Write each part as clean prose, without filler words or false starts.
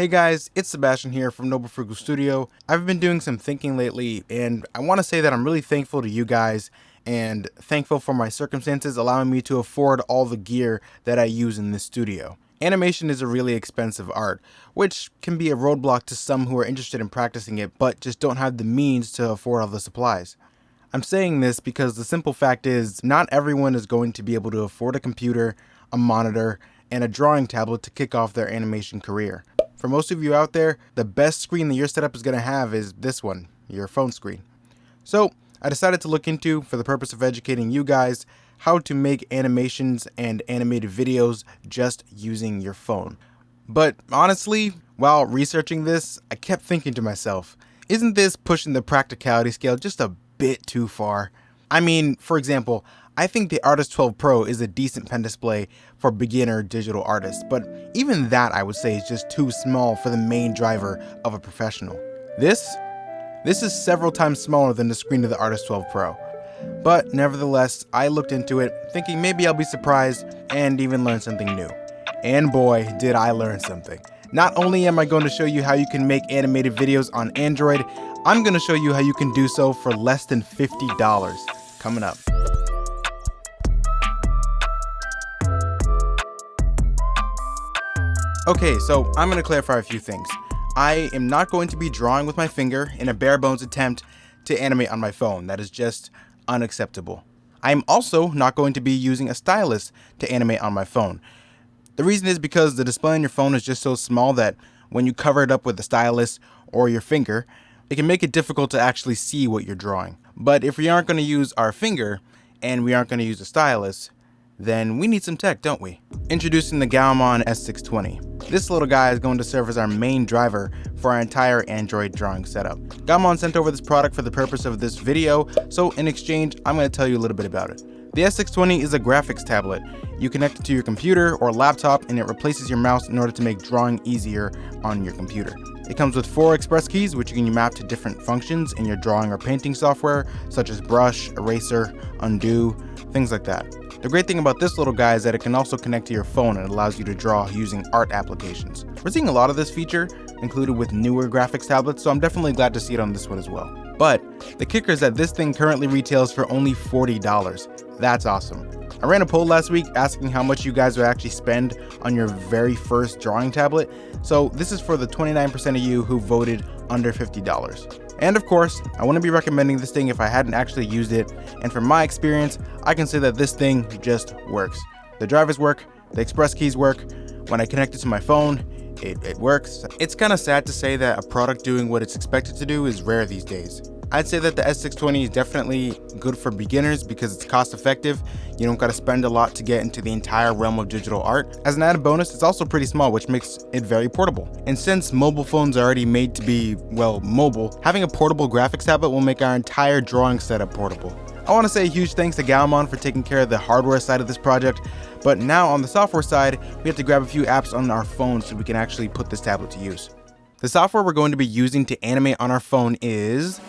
Hey guys, it's Sebastian here from Noble Frugal Studio. I've been doing some thinking lately, and I want to say that I'm really thankful to you guys and thankful for my circumstances allowing me to afford all the gear that I use in this studio. Animation is a really expensive art, which can be a roadblock to some who are interested in practicing it but just don't have the means to afford all the supplies. I'm saying this because the simple fact is not everyone is going to be able to afford a computer, a monitor, and a drawing tablet to kick off their animation career. For most of you out there, the best screen that your setup is going to have is this one, your phone screen. So I decided to look into, for the purpose of educating you guys, how to make animations and animated videos just using your phone. But honestly, while researching this, I kept thinking to myself, isn't this pushing the practicality scale just a bit too far? I mean, for example, I think the Artist 12 Pro is a decent pen display for beginner digital artists, but even that I would say is just too small for the main driver of a professional. This is several times smaller than the screen of the Artist 12 Pro. But nevertheless, I looked into it thinking maybe I'll be surprised and even learn something new. And boy, did I learn something. Not only am I going to show you how you can make animated videos on Android, I'm going to show you how you can do so for less than $50. Coming up. Okay, so I'm going to clarify a few things. I am not going to be drawing with my finger in a bare bones attempt to animate on my phone. That is just unacceptable. I am also not going to be using a stylus to animate on my phone. The reason is because the display on your phone is just so small that when you cover it up with a stylus or your finger, it can make it difficult to actually see what you're drawing. But if we aren't going to use our finger and we aren't going to use a stylus, then we need some tech, don't we? Introducing the Gaomon S620. This little guy is going to serve as our main driver for our entire Android drawing setup. Gaomon sent over this product for the purpose of this video, so in exchange, I'm going to tell you a little bit about it. The S620 is a graphics tablet. You connect it to your computer or laptop and it replaces your mouse in order to make drawing easier on your computer. It comes with 4 express keys which you can map to different functions in your drawing or painting software, such as brush, eraser, undo, things like that. The great thing about this little guy is that it can also connect to your phone and allows you to draw using art applications. We're seeing a lot of this feature included with newer graphics tablets, so I'm definitely glad to see it on this one as well. But the kicker is that this thing currently retails for only $40. That's awesome. I ran a poll last week asking how much you guys would actually spend on your very first drawing tablet, so this is for the 29% of you who voted under $50. And of course, I wouldn't be recommending this thing if I hadn't actually used it, and from my experience, I can say that this thing just works. The drivers work, the express keys work, when I connect it to my phone, it works. It's kind of sad to say that a product doing what it's expected to do is rare these days. I'd say that the S620 is definitely good for beginners because it's cost effective. You don't gotta spend a lot to get into the entire realm of digital art. As an added bonus, it's also pretty small, which makes it very portable. And since mobile phones are already made to be, well, mobile, having a portable graphics tablet will make our entire drawing setup portable. I want to say a huge thanks to Gaomon for taking care of the hardware side of this project, but now on the software side, we have to grab a few apps on our phone so we can actually put this tablet to use. The software we're going to be using to animate on our phone is,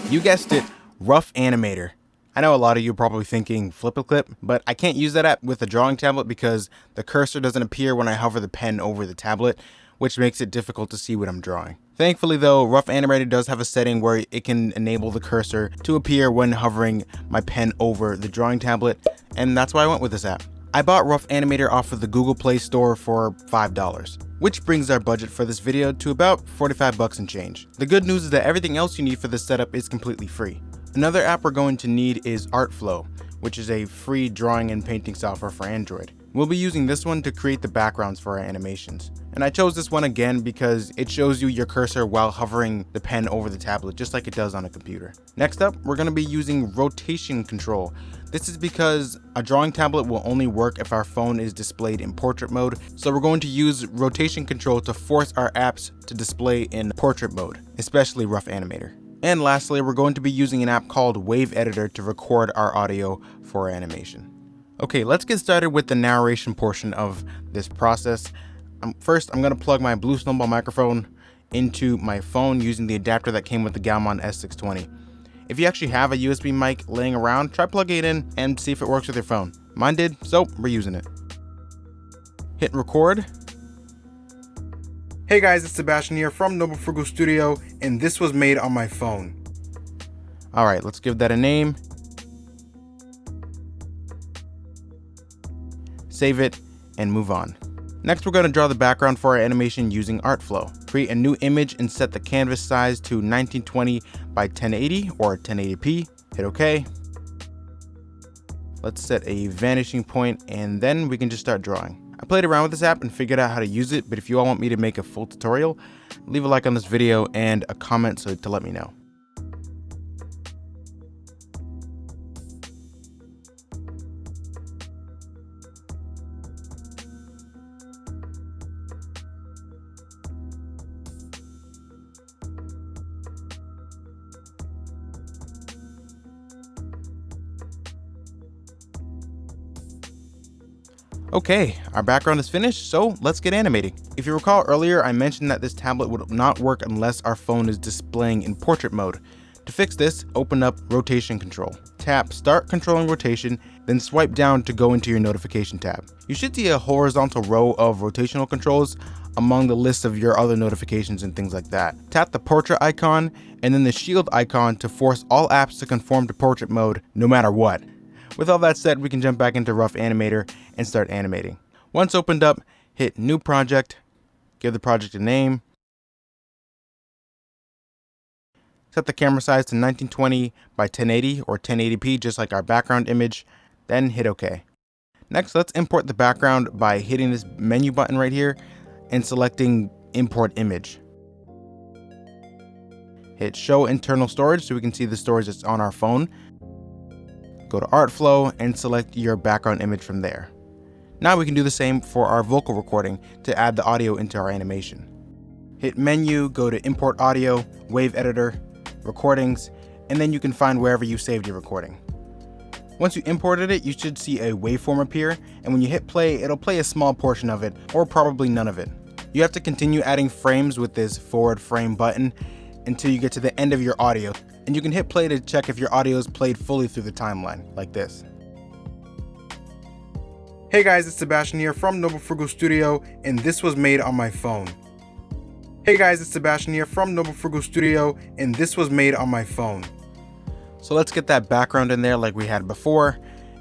you guessed it, Rough Animator. I know a lot of you are probably thinking Flip-a-Clip, but I can't use that app with a drawing tablet because the cursor doesn't appear when I hover the pen over the tablet, which makes it difficult to see what I'm drawing. Thankfully though, Rough Animator does have a setting where it can enable the cursor to appear when hovering my pen over the drawing tablet, and that's why I went with this app. I bought Rough Animator off of the Google Play Store for $5, which brings our budget for this video to about $45 and change. The good news is that everything else you need for this setup is completely free. Another app we're going to need is Artflow, which is a free drawing and painting software for Android. We'll be using this one to create the backgrounds for our animations. And I chose this one again because it shows you your cursor while hovering the pen over the tablet, just like it does on a computer. Next up, we're going to be using rotation control. This is because a drawing tablet will only work if our phone is displayed in portrait mode, so we're going to use rotation control to force our apps to display in portrait mode, especially Rough Animator. And lastly, we're going to be using an app called Wave Editor to record our audio for our animation. Okay, let's get started with the narration portion of this process. First, I'm going to plug my Blue Snowball microphone into my phone using the adapter that came with the Gaomon S620. If you actually have a USB mic laying around, try plugging it in and see if it works with your phone. Mine did, so we're using it. Hit record. Hey guys, it's Sebastian here from Noble Frugal Studio, and this was made on my phone. Alright, let's give that a name. Save it, and move on. Next, we're going to draw the background for our animation using Artflow. Create a new image and set the canvas size to 1920 by 1080 or 1080p. Hit OK. Let's set a vanishing point, and then we can just start drawing. I played around with this app and figured out how to use it, but if you all want me to make a full tutorial, leave a like on this video and a comment to let me know. Okay, our background is finished, so let's get animating. If you recall earlier, I mentioned that this tablet would not work unless our phone is displaying in portrait mode. To fix this, open up Rotation Control. Tap Start Controlling Rotation, then swipe down to go into your Notification tab. You should see a horizontal row of rotational controls among the list of your other notifications and things like that. Tap the portrait icon and then the shield icon to force all apps to conform to portrait mode no matter what. With all that said, we can jump back into Rough Animator and start animating. Once opened up, hit New Project, give the project a name, set the camera size to 1920 by 1080 or 1080p just like our background image, then hit OK. Next, let's import the background by hitting this menu button right here and selecting Import Image. Hit Show Internal Storage so we can see the storage that's on our phone. Go to Artflow and select your background image from there. Now we can do the same for our vocal recording to add the audio into our animation. Hit Menu, go to Import Audio, Wave Editor, Recordings, and then you can find wherever you saved your recording. Once you imported it, you should see a waveform appear, and when you hit play, it'll play a small portion of it, or probably none of it. You have to continue adding frames with this forward frame button until you get to the end of your audio, and you can hit play to check if your audio is played fully through the timeline, like this. Hey guys, it's Sebastian here from Noble Frugal Studio, and this was made on my phone. Hey guys, it's Sebastian here from Noble Frugal Studio, and this was made on my phone. So let's get that background in there like we had before,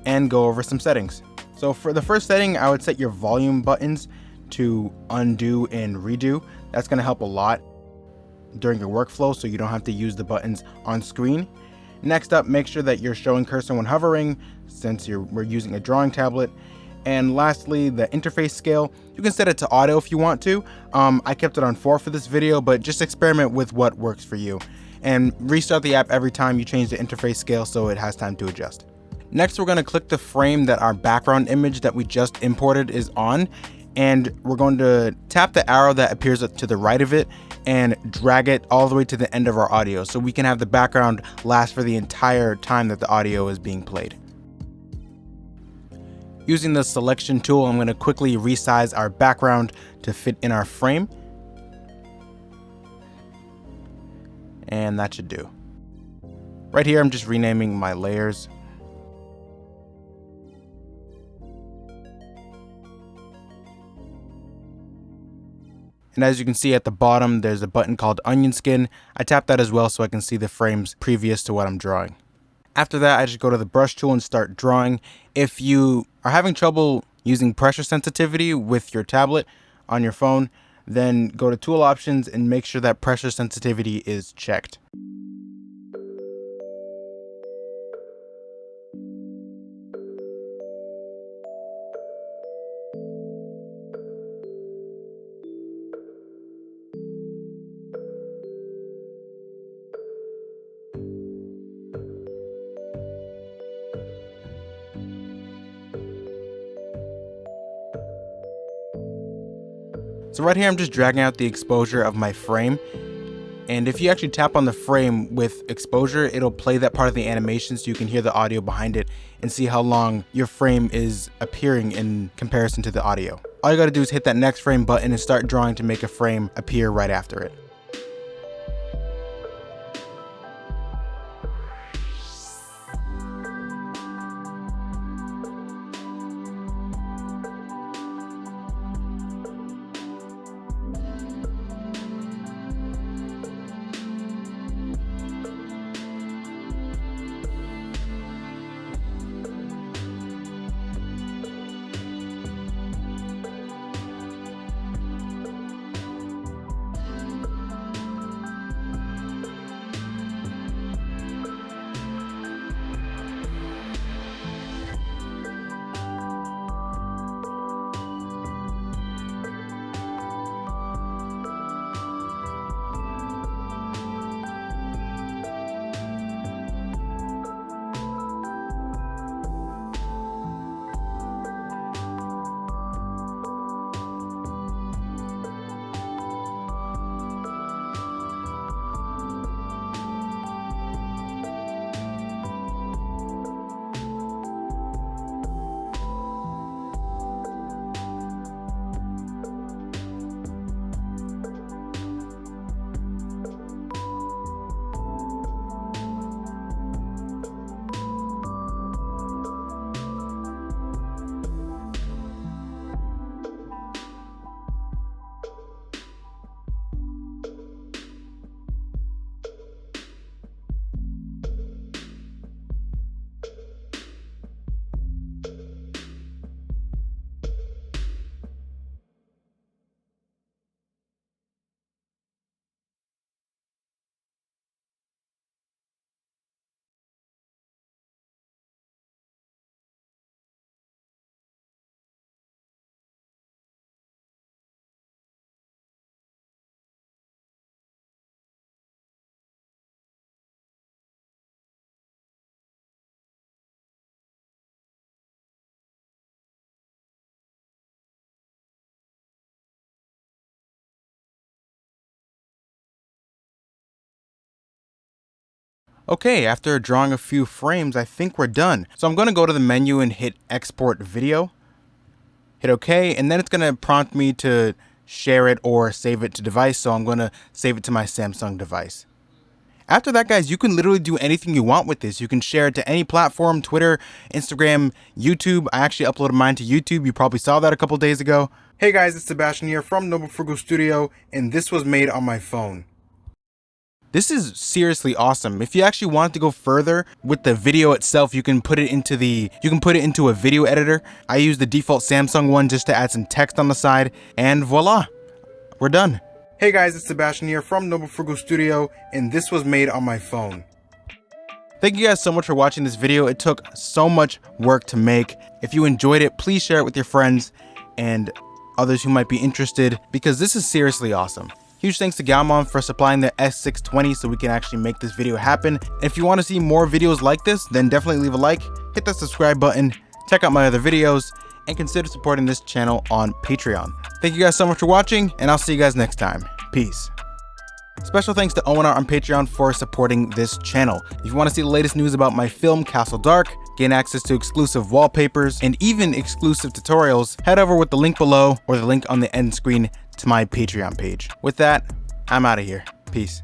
and go over some settings. So for the first setting, I would set your volume buttons to undo and redo. That's going to help a lot during your workflow so you don't have to use the buttons on screen. Next up, make sure that you're showing cursor when hovering since we're using a drawing tablet. And lastly, the interface scale, you can set it to auto if you want to. I kept it on 4 for this video, but just experiment with what works for you. And restart the app every time you change the interface scale so it has time to adjust. Next, we're going to click the frame that our background image that we just imported is on. And we're going to tap the arrow that appears to the right of it and drag it all the way to the end of our audio so we can have the background last for the entire time that the audio is being played. Using the selection tool, I'm going to quickly resize our background to fit in our frame. And that should do. Right here, I'm just renaming my layers. And as you can see at the bottom, there's a button called Onion Skin. I tap that as well so I can see the frames previous to what I'm drawing. After that, I just go to the brush tool and start drawing. If you are having trouble using pressure sensitivity with your tablet on your phone, then go to Tool Options and make sure that pressure sensitivity is checked. So right here, I'm just dragging out the exposure of my frame. And if you actually tap on the frame with exposure, it'll play that part of the animation so you can hear the audio behind it and see how long your frame is appearing in comparison to the audio. All you gotta do is hit that next frame button and start drawing to make a frame appear right after it. Okay, after drawing a few frames, I think we're done. So I'm going to go to the menu and hit export video, hit OK, and then it's going to prompt me to share it or save it to device. So I'm going to save it to my Samsung device. After that, guys, you can literally do anything you want with this. You can share it to any platform, Twitter, Instagram, YouTube. I actually uploaded mine to YouTube. You probably saw that a couple days ago. Hey guys, it's Sebastian here from Noble Frugal Studio, and this was made on my phone. This is seriously awesome. If you actually want to go further with the video itself, you can put it into a video editor. I use the default Samsung one just to add some text on the side, and voila, we're done. Hey guys, it's Sebastian here from Noble Frugal Studio, and this was made on my phone. Thank you guys so much for watching this video. It took so much work to make. If you enjoyed it, please share it with your friends and others who might be interested, because this is seriously awesome. Huge thanks to Gaomon for supplying the S620 so we can actually make this video happen. If you want to see more videos like this, then definitely leave a like, hit that subscribe button, check out my other videos, and consider supporting this channel on Patreon. Thank you guys so much for watching, and I'll see you guys next time. Peace. Special thanks to Owen on Patreon for supporting this channel. If you want to see the latest news about my film Castle Dark, gain access to exclusive wallpapers, and even exclusive tutorials, head over with the link below or the link on the end screen to my Patreon page. With that, I'm out of here. Peace.